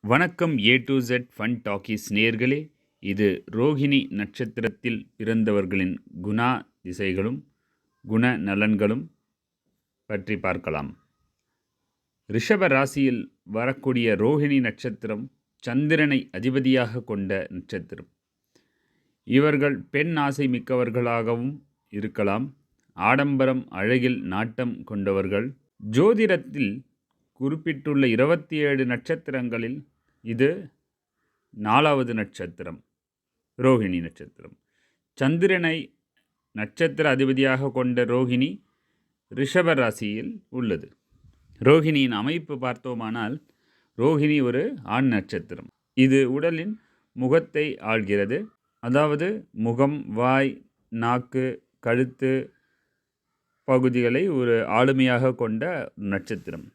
வணக்கம் A to Z fun talkies நேயர்களே. இது ரோஹிணி நட்சத்திரத்தில் பிறந்தவர்களின் திசைகளும் குண நலன்களும் பற்றி பார்க்கலாம். ரிஷப ராசியில் வரக்கூடிய ரோஹிணி நட்சத்திரம் சந்திரனை அதிபதியாக கொண்ட நட்சத்திரம். இவர்கள் பெண் ஆசை மிக்கவர்களாகவும் இருக்கலாம். ஆடம்பரம் அழகில் நாட்டம் கொண்டவர்கள். ஜோதிடத்தில் குறிப்பிட்டுள்ள 27 நட்சத்திரங்களில் இது 4வது நட்சத்திரம், ரோஹிணி நட்சத்திரம். சந்திரனை நட்சத்திர அதிபதியாக கொண்ட ரோஹிணி ரிஷப ராசியில் உள்ளது. ரோஹிணியின் அமைப்பு பார்த்தோமானால், ரோஹிணி ஒரு ஆண் நட்சத்திரம். இது உடலின் முகத்தை ஆள்கிறது. அதாவது முகம், வாய், நாக்கு, கழுத்து பகுதிகளை ஒரு ஆளுமையாக கொண்ட நட்சத்திரம்.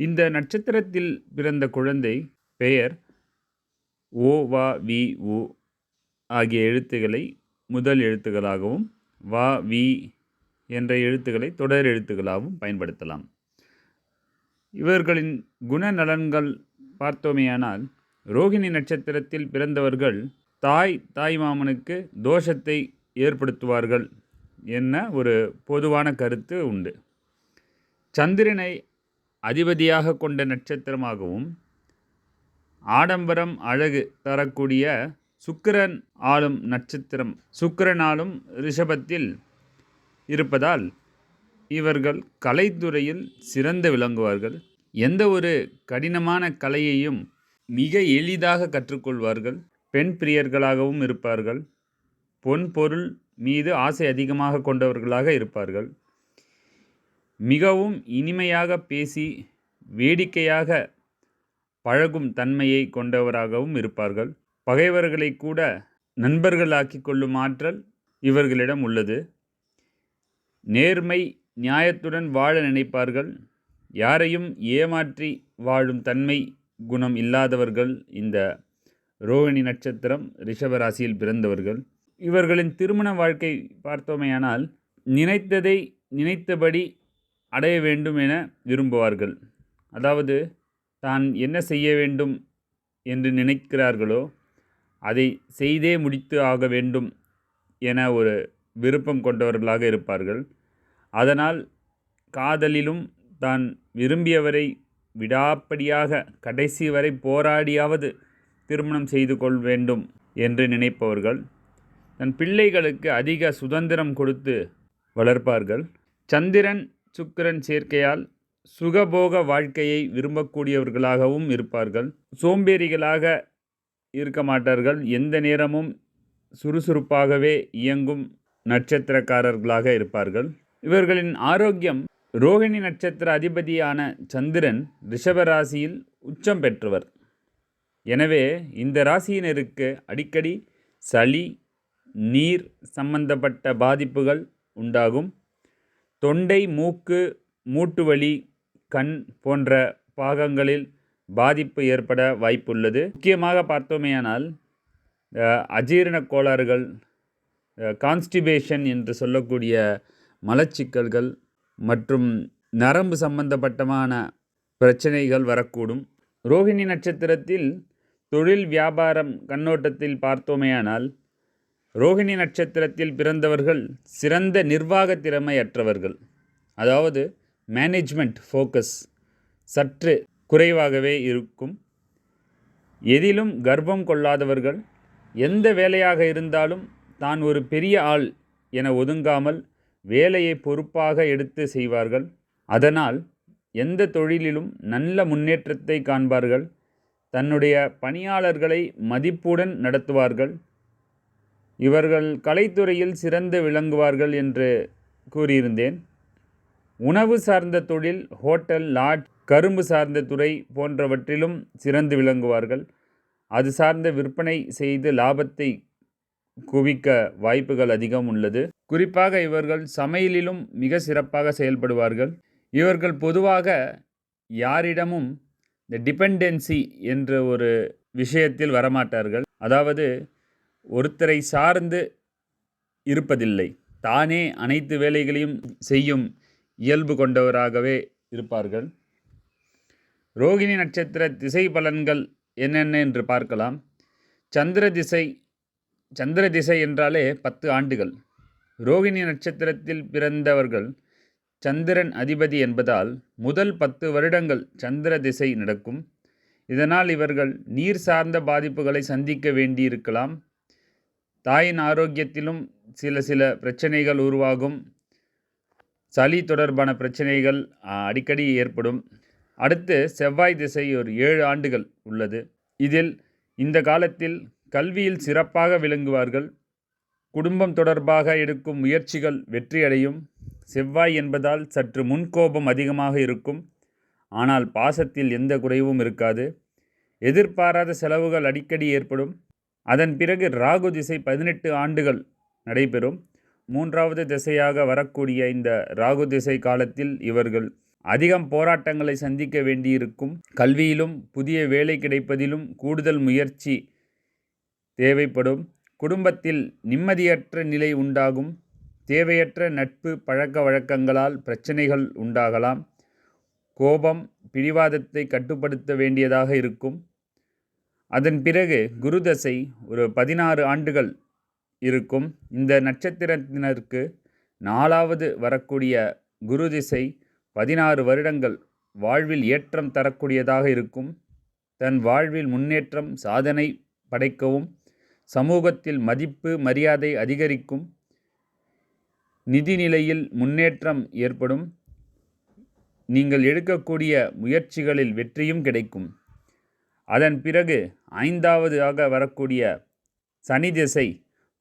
இந்த நட்சத்திரத்தில் பிறந்த குழந்தை பெயர் ஓ, வா, வி, உ ஆகிய எழுத்துக்களை முதல் எழுத்துக்களாகவும், வா, வி என்ற எழுத்துக்களை தொடர் எழுத்துக்களாகவும் பயன்படுத்தலாம். இவர்களின் குணநலன்கள் பார்த்தோமேயானால், ரோஹிணி நட்சத்திரத்தில் பிறந்தவர்கள் தாய் மாமனுக்கு தோஷத்தை ஏற்படுத்துவார்கள் என்ன ஒரு பொதுவான கருத்து உண்டு. சந்திரனை அதிபதியாக கொண்ட நட்சத்திரமாகவும், ஆடம்பரம் அழகு தரக்கூடிய சுக்கிரன் ஆளும் நட்சத்திரம், சுக்கிரனாலும் ரிஷபத்தில் இருப்பதால் இவர்கள் கலைத்துறையில் சிறந்து விளங்குவார்கள். எந்த ஒரு கடினமான கலையையும் மிக எளிதாக கற்றுக்கொள்வார்கள். பெண் பிரியர்களாகவும் இருப்பார்கள். பொருள் மீது ஆசை அதிகமாக கொண்டவர்களாக இருப்பார்கள். மிகவும் இனிமையாக பேசி வேடிக்கையாக பழகும் தன்மையை கொண்டவராகவும் இருப்பார்கள். பகைவர்களை கூட நண்பர்களாக்கி கொள்ளும் ஆற்றல் இவர்களிடம் உள்ளது. நேர்மை நியாயத்துடன் வாழ நினைப்பார்கள். யாரையும் ஏமாற்றி வாழும் தன்மை குணம் இல்லாதவர்கள் இந்த ரோஹிணி நட்சத்திரம் ரிஷபராசியில் பிறந்தவர்கள். இவர்களின் திருமண வாழ்க்கை பார்த்தோமேயானால், நினைத்ததை நினைத்தபடி அடைய வேண்டும் என விரும்புவார்கள். அதாவது தான் என்ன செய்ய வேண்டும் என்று நினைக்கிறார்களோ அதை செய்தே முடித்து ஆக வேண்டும் என ஒரு விருப்பம் கொண்டவர்களாக இருப்பார்கள். அதனால் காதலிலும் தான் விரும்பியவரை விடாப்படியாக கடைசி வரை போராடியாவது திருமணம் செய்து கொள்ள வேண்டும் என்று நினைப்பவர்கள். தன் பிள்ளைகளுக்கு அதிக சுதந்திரம் கொடுத்து வளர்ப்பார்கள். சந்திரன் சுக்கிரன் சேர்க்கையால் சுகபோக வாழ்க்கையை விரும்பக்கூடியவர்களாகவும் இருப்பார்கள். சோம்பேறிகளாக இருக்க மாட்டார்கள். எந்த நேரமும் சுறுசுறுப்பாகவே இயங்கும் நட்சத்திரக்காரர்களாக இருப்பார்கள். இவர்களின் ஆரோக்கியம், ரோஹிணி நட்சத்திர அதிபதியான சந்திரன் ரிஷபராசியில் உச்சம் பெற்றவர். எனவே இந்த ராசியினருக்கு அடிக்கடி சளி, நீர் சம்பந்தப்பட்ட பாதிப்புகள் உண்டாகும். தொண்டை, மூக்கு, மூட்டுவலி, கண் போன்ற பாகங்களில் பாதிப்பு ஏற்பட வாய்ப்புள்ளது. முக்கியமாக பார்த்தோமேயானால், அஜீரண கோளாறுகள், கான்ஸ்டிபேஷன் என்று சொல்லக்கூடிய மலச்சிக்கல்கள் மற்றும் நரம்பு சம்பந்தப்பட்டமான பிரச்சனைகள் வரக்கூடும். ரோஹிணி நட்சத்திரத்தில் தொழில் வியாபாரம் கண்ணோட்டத்தில் பார்த்தோமேயானால், ரோஹிணி நட்சத்திரத்தில் பிறந்தவர்கள் சிறந்த நிர்வாக திறமையற்றவர்கள். அதாவது மேனேஜ்மெண்ட் ஃபோக்கஸ் சற்று குறைவாகவே இருக்கும். எதிலும் கர்வம் கொள்ளாதவர்கள். எந்த வேலையாக இருந்தாலும் தான் ஒரு பெரிய ஆள் என ஒதுங்காமல் வேலையை பொறுப்பாக எடுத்து செய்வார்கள். அதனால் எந்த தொழிலிலும் நல்ல முன்னேற்றத்தை காண்பார்கள். தன்னுடைய பணியாளர்களை மதிப்புடன் நடத்துவார்கள். இவர்கள் கலைத்துறையில் சிறந்து விளங்குவார்கள் என்று கூறியிருந்தேன். உணவு சார்ந்த தொழில், ஹோட்டல், லாட்ஜ், கரும்பு சார்ந்த துறை போன்றவற்றிலும் சிறந்து விளங்குவார்கள். அது சார்ந்த விற்பனை செய்து லாபத்தை குவிக்க வாய்ப்புகள் அதிகம் உள்ளது. குறிப்பாக இவர்கள் சமையலிலும் மிக சிறப்பாக செயல்படுவார்கள். இவர்கள் பொதுவாக யாரிடமும் இந்த டிபெண்டன்சி என்ற ஒரு விஷயத்தில் வரமாட்டார்கள். அதாவது ஒருத்தரை சார்ந்து இருப்பதில்லை. தானே அனைத்து வேலைகளையும் செய்யும் இயல்பு கொண்டவராகவே இருப்பார்கள். ரோகிணி நட்சத்திர திசை பலன்கள் என்னென்ன என்று பார்க்கலாம். சந்திர திசை என்றாலே 10 ஆண்டுகள். ரோகிணி நட்சத்திரத்தில் பிறந்தவர்கள் சந்திரன் அதிபதி என்பதால் முதல் 10 வருடங்கள் சந்திர திசை நடக்கும். இதனால் இவர்கள் நீர் சார்ந்த பாதிப்புகளை சந்திக்க வேண்டியிருக்கலாம். தாயின் ஆரோக்கியத்திலும் சில பிரச்சனைகள் உருவாகும். சளி தொடர்பான பிரச்சனைகள் அடிக்கடி ஏற்படும். அடுத்து செவ்வாய் திசை ஒரு 7 ஆண்டுகள் உள்ளது. இதில் இந்த காலத்தில் கல்வியில் சிறப்பாக விளங்குவார்கள். குடும்பம் தொடர்பாக எடுக்கும் முயற்சிகள் வெற்றியடையும். செவ்வாய் என்பதால் சற்று முன்கோபம் அதிகமாக இருக்கும். ஆனால் பாசத்தில் எந்த குறைவும் இருக்காது. எதிர்பாராத செலவுகள் அடிக்கடி ஏற்படும். அதன் பிறகு ராகு திசை 18 ஆண்டுகள் நடைபெறும். 3வது திசையாக வரக்கூடிய இந்த ராகு திசை காலத்தில் இவர்கள் அதிகம் போராட்டங்களை சந்திக்க வேண்டியிருக்கும். கல்வியிலும் புதிய வேலை கிடைப்பதிலும் கூடுதல் முயற்சி தேவைப்படும். குடும்பத்தில் நிம்மதியற்ற நிலை உண்டாகும். தேவையற்ற நட்பு பழக்க வழக்கங்களால் பிரச்சனைகள் உண்டாகலாம். கோபம் பிடிவாதத்தை கட்டுப்படுத்த வேண்டியதாக இருக்கும். அதன் பிறகு குரு தசை ஒரு 16 ஆண்டுகள் இருக்கும். இந்த நட்சத்திரத்தினருக்கு 4வது வரக்கூடிய குரு திசை 16 வருடங்கள் வாழ்வில் ஏற்றம் தரக்கூடியதாக இருக்கும். தன் வாழ்வில் முன்னேற்றம் சாதனை படைக்கவும், சமூகத்தில் மதிப்பு மரியாதை அதிகரிக்கும், நிதி நிலையில் முன்னேற்றம் ஏற்படும், நீங்கள் எடுக்கக்கூடிய முயற்சிகளில் வெற்றியும் கிடைக்கும். அதன் பிறகு 5வது வரக்கூடிய சனி திசை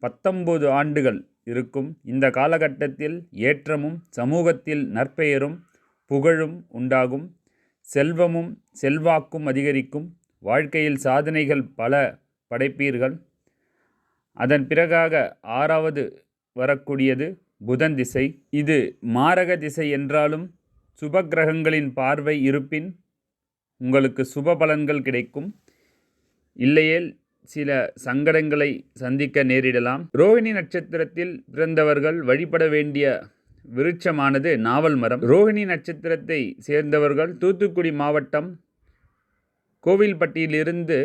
19 ஆண்டுகள் இருக்கும். இந்த காலகட்டத்தில் ஏற்றமும் சமூகத்தில் நற்பெயரும் புகழும் உண்டாகும். செல்வமும் செல்வாக்கும் அதிகரிக்கும். வாழ்க்கையில் சாதனைகள் பல படைப்பீர்கள். அதன் பிறகாக 6வது வரக்கூடியது புதன் திசை. இது மாரக திசை என்றாலும் சுப கிரகங்களின் பார்வை இருப்பின் உங்களுக்கு சுப பலன்கள் கிடைக்கும். இல்லையேல் சில சங்கடங்களை சந்திக்க நேரிடலாம். ரோகிணி நட்சத்திரத்தில் பிறந்தவர்கள் வழிபட வேண்டிய விருட்சமானது நாவல் மரம். ரோகிணி நட்சத்திரத்தை சேர்ந்தவர்கள் தூத்துக்குடி மாவட்டம் கோவில்பட்டியிலிருந்து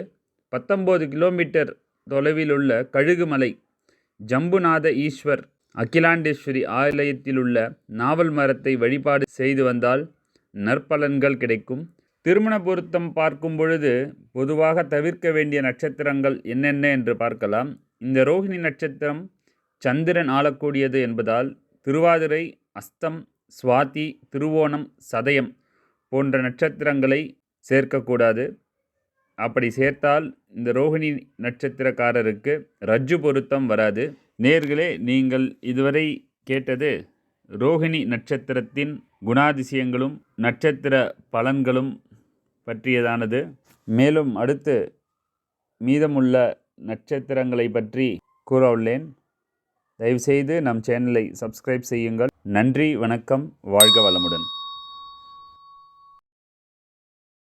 19 கிலோமீட்டர் தொலைவில் உள்ள கழுகுமலை ஜம்புநாத ஈஸ்வர் அகிலாண்டேஸ்வரி ஆலயத்தில் உள்ள நாவல் மரத்தை வழிபாடு செய்து வந்தால் நற்பலன்கள் கிடைக்கும். திருமண பொருத்தம் பார்க்கும் பொழுது பொதுவாக தவிர்க்க வேண்டிய நட்சத்திரங்கள் என்னென்ன என்று பார்க்கலாம். இந்த ரோகிணி நட்சத்திரம் சந்திரன் ஆளக்கூடியது என்பதால் திருவாதிரை, அஸ்தம், சுவாதி, திருவோணம், சதயம் போன்ற நட்சத்திரங்களை சேர்க்கக்கூடாது. அப்படி சேர்த்தால் இந்த ரோகிணி நட்சத்திரக்காரருக்கு ரஜ்ஜு பொருத்தம் வராது. நேயர்களே, நீங்கள் இதுவரை கேட்டது ரோகிணி நட்சத்திரத்தின் குணாதிசயங்களும் நட்சத்திர பலன்களும் பற்றியதானது. மேலும் அடுத்து மீதமுள்ள நட்சத்திரங்களை பற்றி கூற உள்ளேன். தயவுசெய்து நம் சேனலை சப்ஸ்கிரைப் செய்யுங்கள். நன்றி, வணக்கம், வாழ்க வளமுடன்.